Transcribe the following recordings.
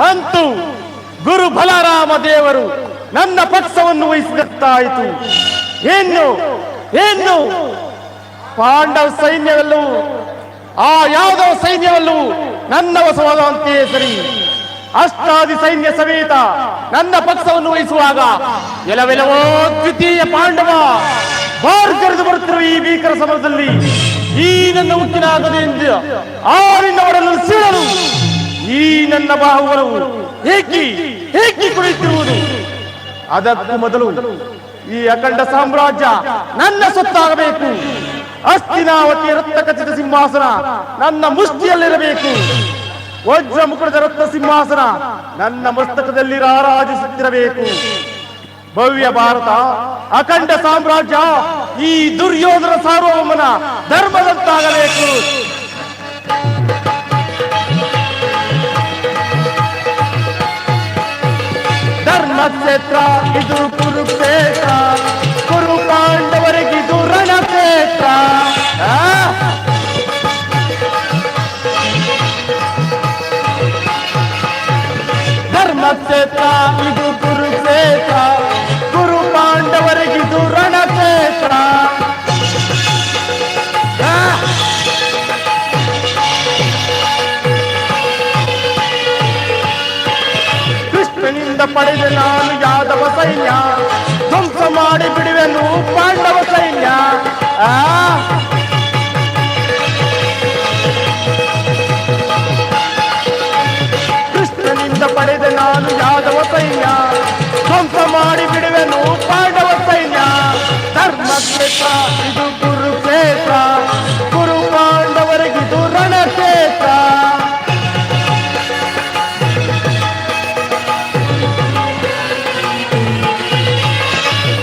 ಅಂತೂ ಗುರು ಬಲರಾಮ ದೇವರು ನನ್ನ ಪಕ್ಷವನ್ನು ವಹಿಸಿದತ್ತಾಯಿತು. ಏನು ಏನು ಪಾಂಡವ ಸೈನ್ಯವೆಲ್ಲವೂ ಆ ಯಾದವ ಸೈನ್ಯವೆಲ್ಲವೂ ನನ್ನ ವಶವಾದಂತೆಯೇ ಸರಿ. ಅಷ್ಟಾದಿ ಸೈನ್ಯ ಸಮೇತ ನನ್ನ ಪಕ್ಷವನ್ನು ವಹಿಸುವಾಗ ಎಲ್ಲವೆಲ್ಲವೋ ದ್ವಿತೀಯ ಪಾಂಡವ ಬಾರ್ಗರೆದು ಬರುತ್ತಿರುವ ಈ ಭೀಕರ ಸಮರದಲ್ಲಿ ಈ ನನ್ನ ಉಕ್ಕಿನಾಗದೆಯಿಂದ ಆರಿನ ಒಡಲು ಸೀಳಲು ಈ ನನ್ನ ಬಾಹುಗಳು ಏಕಿ ಕುಳಿತಿರುವುದು. ಅದಕ್ಕೂ ಮೊದಲು ಈ ಅಖಂಡ ಸಾಮ್ರಾಜ್ಯ ನನ್ನ ಸೊತ್ತಾಗಬೇಕು. ಹಸ್ತಿನಾವತಿಯ ರತ್ನ ಖಚಿತ ಸಿಂಹಾಸನ ನನ್ನ ಮುಷ್ಟಿಯಲ್ಲಿರಬೇಕು. ವಜ್ರ ಮುಕುಟದ ರತ್ನ ಸಿಂಹಾಸನ ನನ್ನ ಮಸ್ತಕದಲ್ಲಿ ರಾರಾಜಿಸುತ್ತಿರಬೇಕು. ಭವ್ಯ ಭಾರತ ಅಖಂಡ ಸಾಮ್ರಾಜ್ಯ ಈ ದುರ್ಯೋಧನ ಸಾರ್ವಭೌಮನ ಧರ್ಮದಂತಾಗಬೇಕು. ಧರ್ಮಕ್ಷೇತ್ರ ಇದು ಕುರುಕ್ಷೇತ್ರ, ಕುರು ಪಾಂಡವರಿಗಿದು ರಣಕ್ಷೇತ್ರ. ಧರ್ಮಕ್ಷೇತ್ರ ಇದು ಕುರುಕ್ಷೇತ್ರ, ಕುರು ಪಾಂಡವರಿಗಿದು ರಣಕ್ಷೇತ್ರ. ಕೃಷ್ಣನಿಂದ ಪಡೆದ ನಾನು ಯಾದವ ಸೈನ್ಯ, ಧ್ವಂಸ ಮಾಡಿ ಬಿಡುವೆನು ಪಾಂಡವ ಸೈನ್ಯ. ಕೃಷ್ಣನಿಂದ ಪಡೆದ ನಾನು ಯಾದವ ಸೈನ್ಯ, ಧ್ವಂಸ ಮಾಡಿ ಬಿಡುವೆನು ಪಾಂಡವ ಸೈನ್ಯ. ಧರ್ಮಕ್ಷೇತ್ರ ಇದು ಕುರುಕ್ಷೇತ್ರ, ಕುರು ಪಾಂಡವರಿಗಿದು ರಣಕ್ಷೇತ್ರ.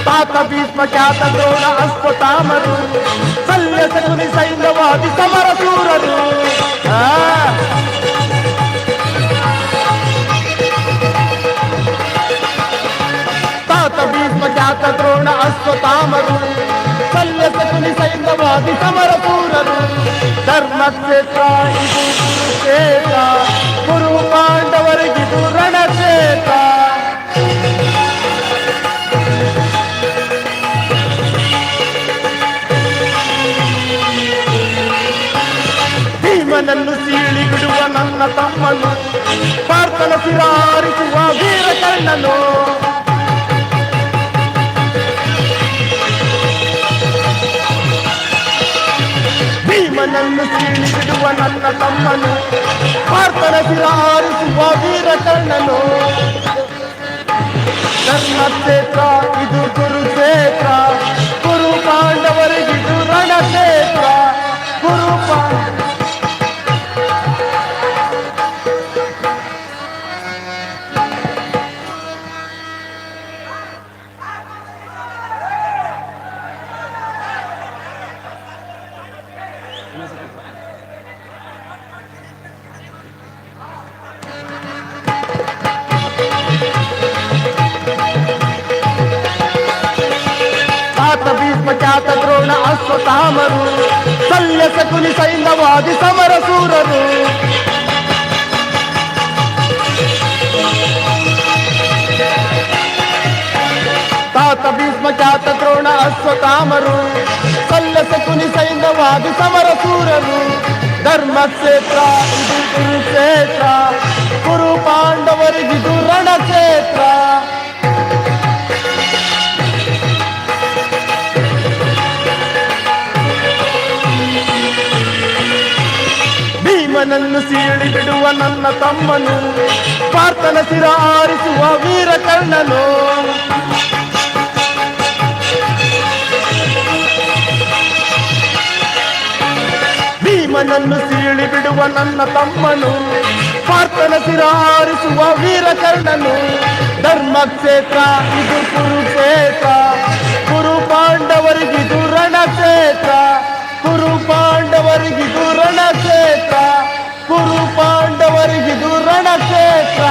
ತಾತ ಭೀಷ್ಮ ಖ್ಯಾತ ದ್ರೋಣ ಅಶ್ವತ್ಥಾಮರು, ಶಲ್ಯ ಶಕುನಿ ಸೈನ್ಯವಾದಿ ಸಮರ ಶೂರರು. ತಾತ ಭೀಷ್ಮ ಖ್ಯಾತ ದ್ರೋಣ ಅಶ್ವತ್ಥಾಮರು, ಶಲ್ಯ ಶಕುನಿ ಸೈನ್ಯವಾದಿ ಸಮರ ಶೂರರು. ಧರ್ಮಕ್ಷೇತ್ರ ಇದು ಕುರುಕ್ಷೇತ್ರ, ಕುರು ಪಾಂಡವರಿಗಿದು ರಣಕ್ಷೇತ್ರ. ಭೀಮನನ್ನು ಸೀಳಿ ಬಿಡುವ ನನ್ನ ತಮ್ಮನು, ಪಾರ್ಥನ ಸಿರಾರಿಸುವ ವೀರ ಕರ್ಣನು. ಭೀಮನನ್ನು ಸೀಳಿ ಬಿಡುವ ನನ್ನ ತಮ್ಮನು, ಪಾರ್ಥನ ಸಿರಾರಿಸುವ ವೀರ ಕರ್ಣನು. ಧರ್ಮಕ್ಷೇತ್ರ ಇದು ಕುರುಕ್ಷೇತ್ರ, ಕುರು ಪಾಂಡವರಿಗಿದು ರಣಕ್ಷೇತ್ರ. ಕುರು ತಾತ ಭೀಷ್ಮ ಖ್ಯಾತ ದ್ರೋಣ ಅಶ್ವತ್ಥಾಮರು, ಶಲ್ಯ ಶಕುನಿ ಸೈನ್ಯವಾದಿ ಸಮರ ಶೂರರು. ತಾತ ಭೀಷ್ಮ ಖ್ಯಾತ ದ್ರೋಣ ಅಶ್ವತ್ಥಾಮರು, ಶಲ್ಯ ಶಕುನಿ ಸೈನ್ಯವಾದಿ ಸಮರ ಶೂರರು. ಧರ್ಮಕ್ಷೇತ್ರ ಇದು ಕುರುಕ್ಷೇತ್ರ, ಕುರು ಪಾಂಡವರಿಗಿದು ರಣಕ್ಷೇತ್ರ. ಭೀಮನನ್ನು ಸೀಳಿ ಬಿಡುವ ನನ್ನ ತಮ್ಮನು, ಪಾರ್ಥನ ಸಿರ ಆರಿಸುವ ವೀರ ಕರ್ಣನು. ಭೀಮನನ್ನು ಸೀಳಿ ಬಿಡುವ ನನ್ನ ತಮ್ಮನು, ಪಾರ್ಥನ ಸಿರ ಆರಿಸುವ ವೀರ ಕರ್ಣನು. ಧರ್ಮಕ್ಷೇತ್ರ ಇದು ಕುರುಕ್ಷೇತ್ರ, ಕುರು ಪಾಂಡವರಿಗಿದು ರಣಕ್ಷೇತ್ರ. ಕುರು ಪಾಂಡವರಿಗಿದು ರಣಕ್ಷೇತ್ರ, ಕುರು ಪಾಂಡವರಿಗಿದು ರಣಕ್ಷೇತ್ರ.